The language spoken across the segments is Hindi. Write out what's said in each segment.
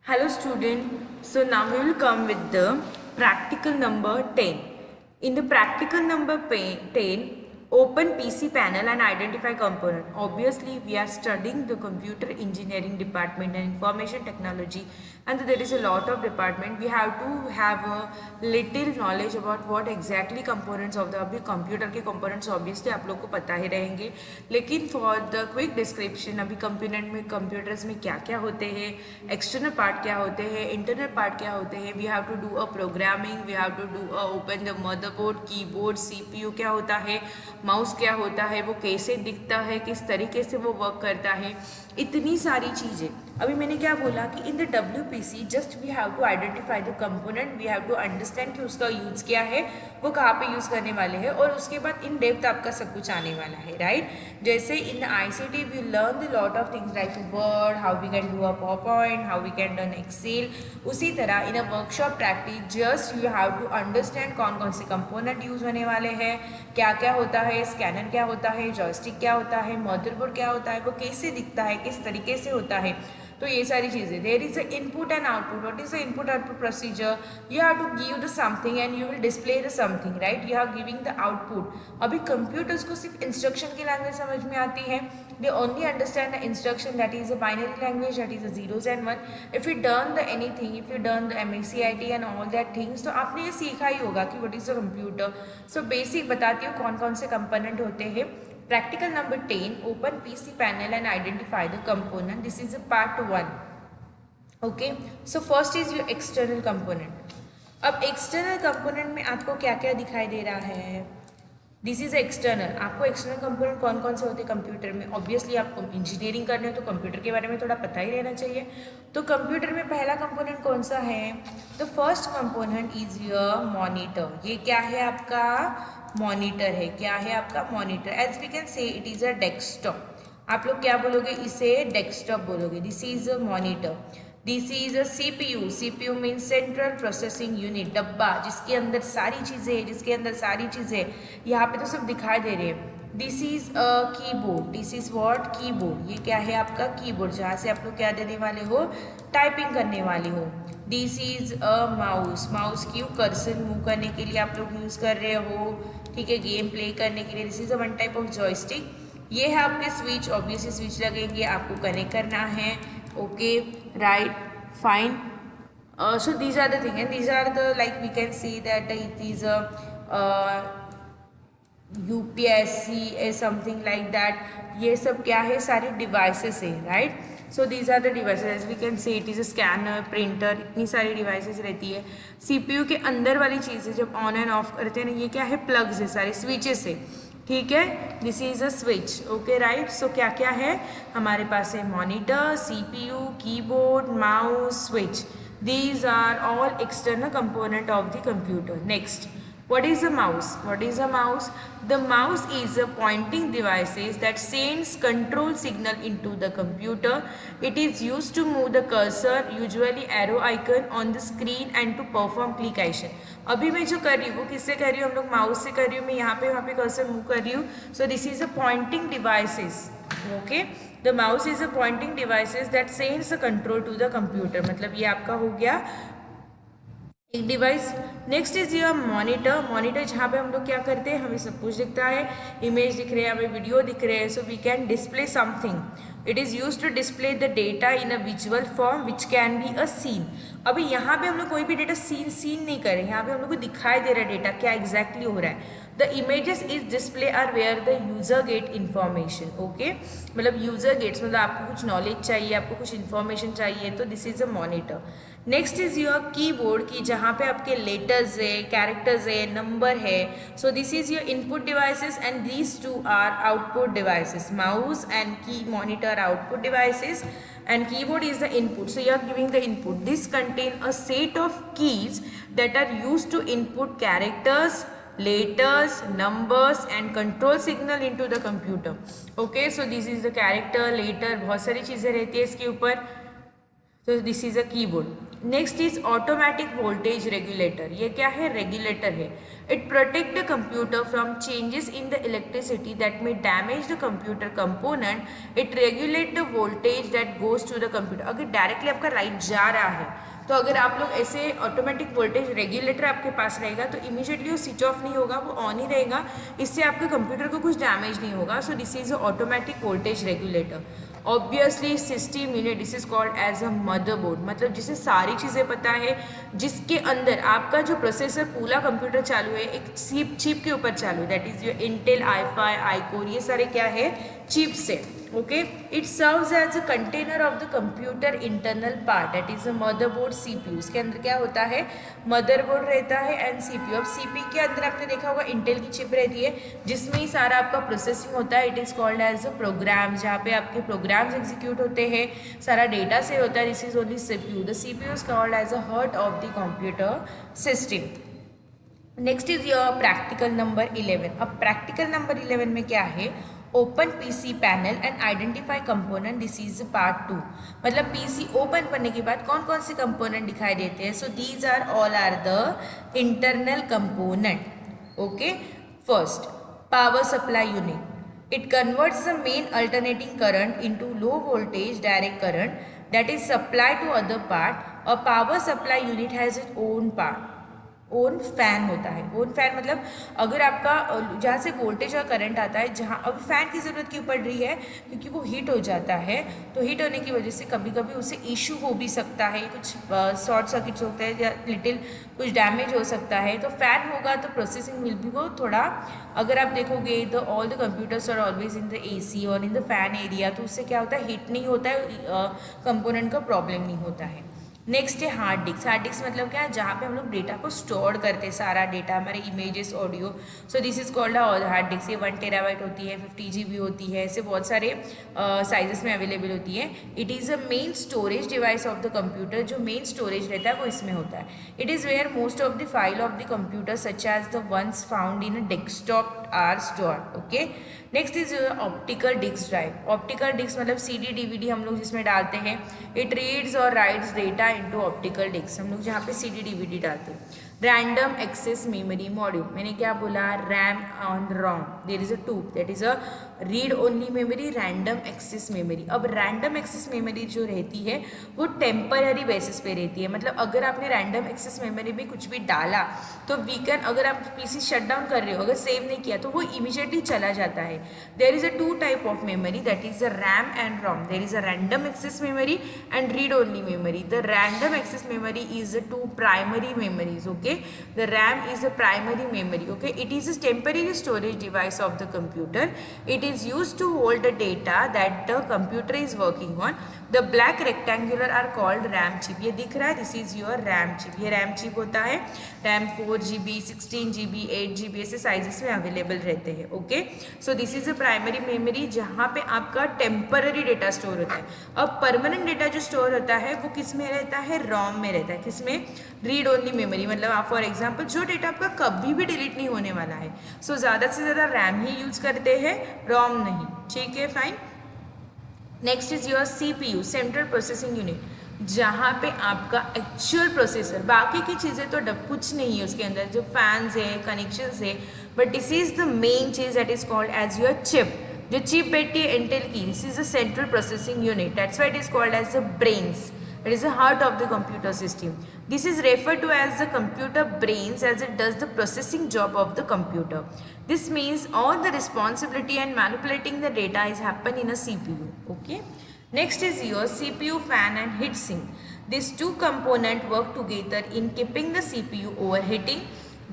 Hello student, so now we will come with the practical number 10. In the practical number 10, open PC panel and identify component. Obviously we are studying the computer engineering department and information technology, and there is a lot of department. We have to have a little knowledge about what exactly components of the अभी computer के components obviously आप लोग को पता ही रहेंगे, लेकिन for the quick description अभी component में computers में क्या क्या होते हैं, external part क्या होते हैं, internal part क्या होते हैं, we have to do a programming, we have to do a open the motherboard, keyboard, CPU क्या होता है, माउस क्या होता है, वो कैसे दिखता है, किस तरीके से वो वर्क करता है, इतनी सारी चीज़ें. अभी मैंने क्या बोला कि in the WPC just we have to identify the component, we have to understand कि उसका यूज़ क्या है, वो कहाँ पे यूज़ करने वाले हैं, और उसके बाद इन डेप्थ आपका सब कुछ आने वाला है, राइट. जैसे in ICT we learn the lot of things like Word, how we can do a PowerPoint, how we can done Excel. उसी तरह in a workshop practice just you have to understand कौन कौन से कंपोनेंट यूज़ होने वाले हैं, क्या क्या होता है, स्कैनर क्या होता है, जॉयस्टिक क्या होता है, मदरबोर्ड क्या होता है, वो कैसे दिखता है, किस तरीके से होता है. तो ये सारी चीज़ें. There is a input and output. What is the input output procedure? You have to give the something and you will display the something, right. You are giving the output. अभी कंप्यूटर्स को सिर्फ इंस्ट्रक्शन की लैंग्वेज समझ में आती है. They only understand the instruction, that is a binary language, that is a zeros and one. If you done the anything, if you done the MACIT and all that things, तो आपने ये सीखा ही होगा कि what is a computer. So basic बताती हूँ कौन कौन से कंपोनेंट होते हैं. Practical number 10, open PC panel and identify the component. This is a part 1. Okay, so first is your external component. अब external component में आपको क्या क्या दिखाई दे रहा है? This is external. आपको एक्सटर्नल कंपोनेंट कौन कौन से होते हैं कंप्यूटर में? ऑब्वियसली आपको इंजीनियरिंग करने हो तो कंप्यूटर के बारे में थोड़ा पता ही रहना चाहिए. तो कंप्यूटर में पहला कंपोनेंट कौन सा है? The first component is your monitor. ये क्या है आपका? मॉनिटर है. क्या है आपका? Monitor. As we can say it is a desktop. आप लोग क्या बोलोगे? इसे डेस्कटॉप बोलोगे. This is a monitor. This is a CPU. CPU means central processing unit, डब्बा जिसके अंदर सारी चीज़ें, जिसके अंदर सारी चीज़ें यहाँ पे तो सब दिखाई दे रहे हैं. This is a keyboard. This is what? Keyboard. ये क्या है आपका? कीबोर्ड, जहाँ से आप लोग क्या देने वाले हो? टाइपिंग करने वाले हो. This is a mouse. Mouse क्यों? कर्सर मूव करने के लिए आप लोग यूज़ कर रहे हो, ठीक है, गेम प्ले करने के लिए. This is a one type of joystick. ये है आपके स्विच. ऑब्वियसली स्विच लगेंगे, आपको कनेक्ट करना है. Okay, right, fine. So these are the thing, and these are the, like we can see that it is a UPSC is something like that. ये सब क्या है? सारे डिवाइसेस है, right. So these are the devices. As we can see it is a scanner, printer, इतनी सारी डिवाइसेस रहती है. CPU के अंदर वाली चीज़ें जब ऑन एंड ऑफ करते हैं ना, ये क्या है? प्लग्स है, सारे स्विचेस है, ठीक है. This is a switch. Okay, right. So क्या क्या है हमारे पास? है monitor, CPU, keyboard, mouse, switch. These are all external component of the computer. Next, what is a mouse? What is a mouse? The mouse is a pointing devices that sends control signal into the computer. It is used to move the cursor, usually arrow icon on the screen, and to perform click action. अभी मैं जो कर रही हूँ वो किससे कर रही हूँ? हम लोग माउस से कर रही हूँ. मैं यहाँ पे वहाँ पे कर्सर मूव कर रही हूँ. So this is a pointing devices. Okay, the mouse is a pointing devices that sends the control to the computer. मतलब ये आपका हो गया एक device. Next is your monitor. Monitor जहाँ पे हम लोग क्या करते हैं? हमें सब कुछ दिखता है, इमेज दिख रहे हैं, हमें वीडियो दिख रहे हैं. So we can display something. It is use to display the data in a visual form which can be a seen. अभी यहाँ पे हम लोग कोई भी डेटा सीन नहीं कर रहे हैं. यहाँ पे हम लोग को दिखाई दे रहा है डेटा क्या एग्जैक्टली हो रहा है. The images is display are where the user get information. Okay, मतलब यूजर गेट्स, मतलब आपको कुछ नॉलेज चाहिए, आपको कुछ इन्फॉर्मेशन चाहिए, तो this is a monitor. Next is your keyboard, की जहाँ पे आपके लेटर्स है, कैरेक्टर्स है, नंबर है. So this is your input devices and these two are output devices. Mouse and की monitor output devices and keyboard is the input. So you are giving the input. This contain a set of keys that are used to input characters, letters, numbers and control signal into the computer. Okay, so this is the character, letter, बहुत सारी चीज़ें रहती है इसके ऊपर. तो this is a keyboard. Next is automatic voltage regulator. ये क्या है? रेगुलेटर है. It protect the computer from changes in the electricity that may damage the computer component. It regulate the voltage that goes to the computer. अगर डायरेक्टली आपका लाइट जा रहा है तो अगर आप लोग ऐसे ऑटोमेटिक वोल्टेज रेगुलेटर आपके पास रहेगा तो इमीडिएटली वो स्विच ऑफ नहीं होगा, वो ऑन ही रहेगा. इससे आपके कंप्यूटर को कुछ डैमेज नहीं होगा. So this is a automatic voltage regulator. Obviously system unit, this is called as a motherboard. मतलब जिसे सारी चीज़ें पता है, जिसके अंदर आपका जो प्रोसेसर पूरा कंप्यूटर चालू है एक चिप के ऊपर चालू है. That is your Intel, i five, i core, ये सारे क्या है? चिप्स है. Okay. It serves as a container of the computer internal part. That is a motherboard, CPU. इसके अंदर क्या होता है? मदरबोर्ड रहता है एंड सीपीयू. अब सीपीयू के अंदर आपने देखा होगा इंटेल की चिप रहती है जिसमें ही सारा आपका प्रोसेसिंग होता है. It is called as a program, जहाँ पे आपके प्रोग्राम्स एग्जीक्यूट होते हैं, सारा डेटा से होता है. This is only CPU. The CPU is called as a heart of the computer system. Next is your practical number 11. अब प्रैक्टिकल नंबर 11 में क्या है? Open PC panel and identify component. This is part 2. मतलब पीसी ओपन करने के बाद कौन कौन से कंपोनेंट दिखाई देते हैं? So these are all are the internal component. Okay. First, power supply unit. It converts the main alternating current into low voltage direct current that is supplied to other part. A power supply unit has its own part. Own fan होता है. ओन फैन मतलब अगर आपका जहाँ से वोल्टेज और करंट आता है, जहाँ अब फैन की ज़रूरत क्यों पड़ रही है? क्योंकि वो हीट हो जाता है. तो हीट होने की वजह से कभी कभी उसे इशू हो भी सकता है, कुछ शॉर्ट सर्किट्स होते हैं या लिटिल कुछ डैमेज हो सकता है. तो फैन होगा तो प्रोसेसिंग विल भी वो थोड़ा, अगर आप देखोगे तो all the computers are always in the AC और इन द फैन एरिया. तो उससे क्या होता है? हीट नहीं होता है, कंपोनेंट का प्रॉब्लम नहीं होता है. नेक्स्ट है हार्ड डिस्क. हार्ड डिस्क मतलब क्या है? जहाँ पे हम लोग डेटा को स्टोर करते हैं, सारा डेटा, हमारे images, audio. So this is called hard disk. ये 1 टेराबाइट होती है, 50 GB होती है, ऐसे बहुत सारे साइजेस में अवेलेबल होती है. It is a main storage device of the computer. जो मेन स्टोरेज रहता है वो इसमें होता है. It is where most of the file of the computer such as the ones found in a desktop are stored. Okay. Next is optical disk drive. Optical disk मतलब CD DVD हम लोग जिसमें डालते हैं. इट रीड्स और writes data into optical disk. हम लोग जहाँ पे CD DVD डालते हैं. Random access memory module. मैंने क्या बोला? RAM and ROM. There is a two, that is a read only memory, random access memory. अब रैंडम एक्सेस मेमोरी जो रहती है वो टेम्पररी बेसिस पे रहती है. मतलब अगर आपने रैंडम एक्सेस मेमोरी में कुछ भी डाला तो वी कैन, अगर आप PC शट डाउन कर रहे हो, अगर सेव नहीं किया तो वो इमीडिएटली चला जाता है. There is a two type of memory, that is a RAM and ROM. There is a random access memory and read only memory. The random access memory is a two primary memories. Okay. The RAM is a primary memory. Okay, it is a temporary storage device of the computer. It is used to hold the data that the computer is working on. The black rectangular are called RAM chip. ये दिख रहा है, this is your RAM chip. ये RAM chip होता है. RAM 4 GB, 16 GB, 8 GB ऐसे साइजेस में अवेलेबल रहते हैं. Okay. So this is a primary memory जहाँ पे आपका टेम्पररी डेटा स्टोर होता है. अब परमानेंट डेटा जो स्टोर होता है वो किस में रहता है? रोम में रहता है. किस में? Read only memory. मतलब आप फॉर एग्जाम्पल जो डेटा आपका कभी भी डिलीट नहीं होने वाला है, सो ज़्यादा से ज़्यादा रैम ही यूज करते हैं, रोम नहीं. ठीक है, fine. Next is your CPU, central processing unit, जहाँ पे आपका एक्चुअल प्रोसेसर, बाकी की चीज़ें तो कुछ नहीं है उसके अंदर, जो फैंस है, कनेक्शंस है, but this is the main चीज that is called as your chip. जो चिप बैठी है इंटेल की, this is the central processing unit. That's why it is called as the brains. It is the heart of the computer system. This is referred to as the computer brains as it does the processing job of the computer. This means all the responsibility and manipulating the data is happen in a CPU. Okay. Next is your CPU fan and heatsink. These two components work together in keeping the CPU overheating.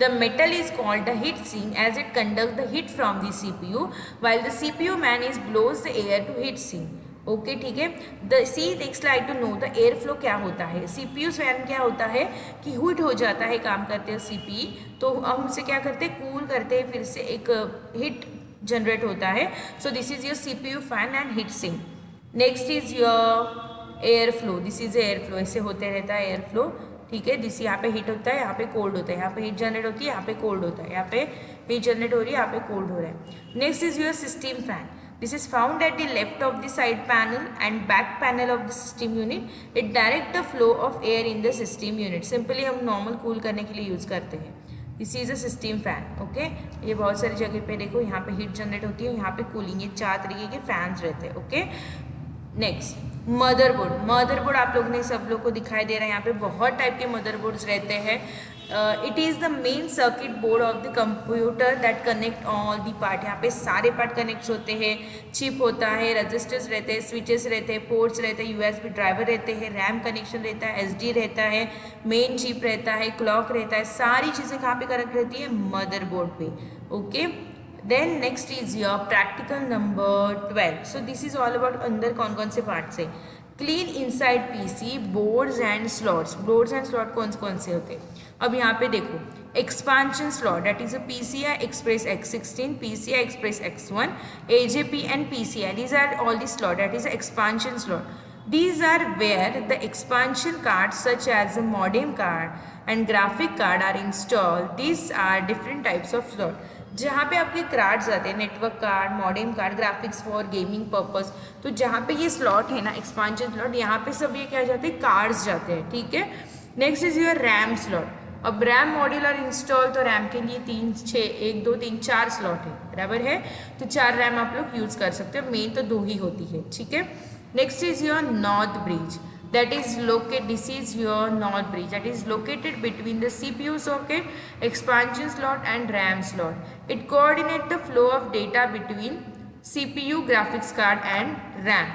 The metal is called the heatsink as it conducts the heat from the CPU while the CPU man is blows the air to heatsink. Okay, ठीक है. The see next like to know the air flow क्या होता है. CPU फैन क्या होता है कि हीट हो जाता है काम करते हैं CPU, तो हम उसे क्या करते हैं? कूल करते हैं, फिर से एक हीट जनरेट होता है. So this is your CPU fan and heat sink. Next is your air flow. This is air flow. ऐसे होते रहता है एयर फ्लो. ठीक है. दिस यहाँ पे हीट होता है, यहाँ पे कोल्ड होता है, यहाँ पे हीट जनरेट होती है, यहाँ पे कोल्ड होता है, यहाँ पे हीट जनरेट हो रही है, यहाँ पे कोल्ड हो रहा है. Next is your system fan. This is found at the left of the side panel and back panel of the system unit. It direct the flow of air in the system unit. Simply हम normal cool करने के लिए use करते हैं. This is a system fan. Okay? ये बहुत सारी जगह पे देखो, यहाँ पे heat generate होती है, यहाँ पे cooling, ये 4 तरीके के fans रहते हैं. Okay? नेक्स्ट मदरबोर्ड आप लोग ने सब लोग को दिखाई दे रहा है, यहाँ पे बहुत टाइप के मदरबोर्ड्स रहते हैं. It is the main circuit board of the computer that connect all the part. यहाँ पे सारे पार्ट कनेक्ट होते हैं. चिप होता है, रजिस्टर्स रहते हैं, स्विचेस रहते हैं, पोर्ट्स रहते हैं, यूएसबी ड्राइवर रहते हैं, रैम कनेक्शन रहता है, एसडी रहता है, मेन चिप रहता है, क्लॉक रहता है. सारी चीज़ें कहाँ पे कनेक्ट रहती है? मदरबोर्ड पे. Okay. Then next is your practical number 12. So this is all about अंदर कौन से पार्ट्स है. Clean inside PC boards and slots. Boards and slot कौन से होते हैं? अब यहाँ पे देखो, expansion slot that is a PCI Express X16, PCI Express X1, AJP and PCI. These are all the slot that is a expansion slot. These are where the expansion cards such as a modem card and graphic card are installed. These are different types of slot. जहाँ पे आपके कार्ड्स आते हैं, network card, modem card, graphics for gaming purpose. तो जहाँ पे ये स्लॉट है ना, एक्सपांशन स्लॉट, यहाँ पे सब ये क्या जाते हैं? कार्ड्स जाते हैं. ठीक है. Next is your RAM slot. अब रैम मॉड्यूलर इंस्टॉल, तो रैम के लिए 3, 6, 1, 2, 3, 4 स्लॉट है, बराबर है. तो 4 रैम आप लोग यूज़ कर सकते हो. मेन तो 2 ही होती है. ठीक है. Next is your north bridge. That is located, this is your NOR bridge, that is located between the CPU socket, expansion slot and RAM slot. It coordinates the flow of data between CPU, graphics card and RAM.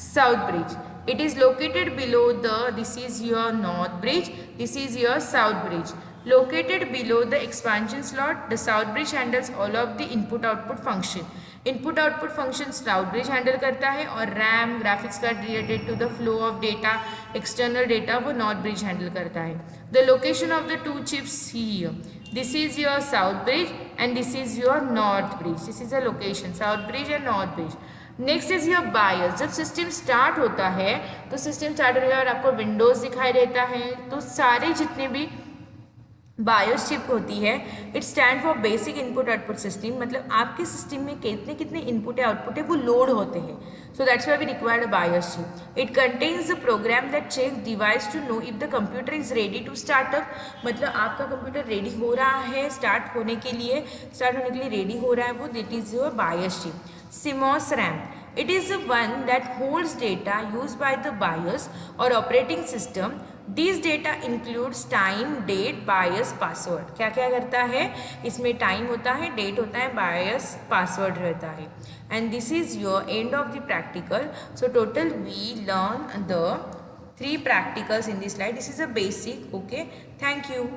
South bridge. It is located below the, this is your north bridge, this is your south bridge. Located below the expansion slot, the south bridge handles all of the input output function. Input output function south bridge handle करता है, और RAM, graphics card related to the flow of data, external data, वो नॉर्थ ब्रिज हैंडल करता है. The location of the 2 chips here. This is your south bridge and this is your north bridge. This is the location, south bridge and north bridge. Next is your BIOS. जब सिस्टम स्टार्ट होता है, तो सिस्टम स्टार्ट होने के बाद आपको विंडोज दिखाई देता है. तो सारे जितने भी बायोस चिप होती है, it stand for basic input output system. मतलब आपके सिस्टम में कितने इनपुट या आउटपुट है वो लोड होते हैं. So that's why we required a BIOS chip. It contains the program that check device to know if the computer is ready to start up. मतलब आपका कंप्यूटर रेडी हो रहा है स्टार्ट होने के लिए रेडी हो रहा है, वो that is your BIOS chip. CMOS RAM. It is the one that holds data used by the BIOS or operating system. These data includes time, date, BIOS, password. क्या क्या करता है इसमें? टाइम होता है, डेट होता है, BIOS, पासवर्ड रहता है. And this is your end of the practical. So total we learn the 3 practicals in this slide. This is a basic. Okay. Thank you.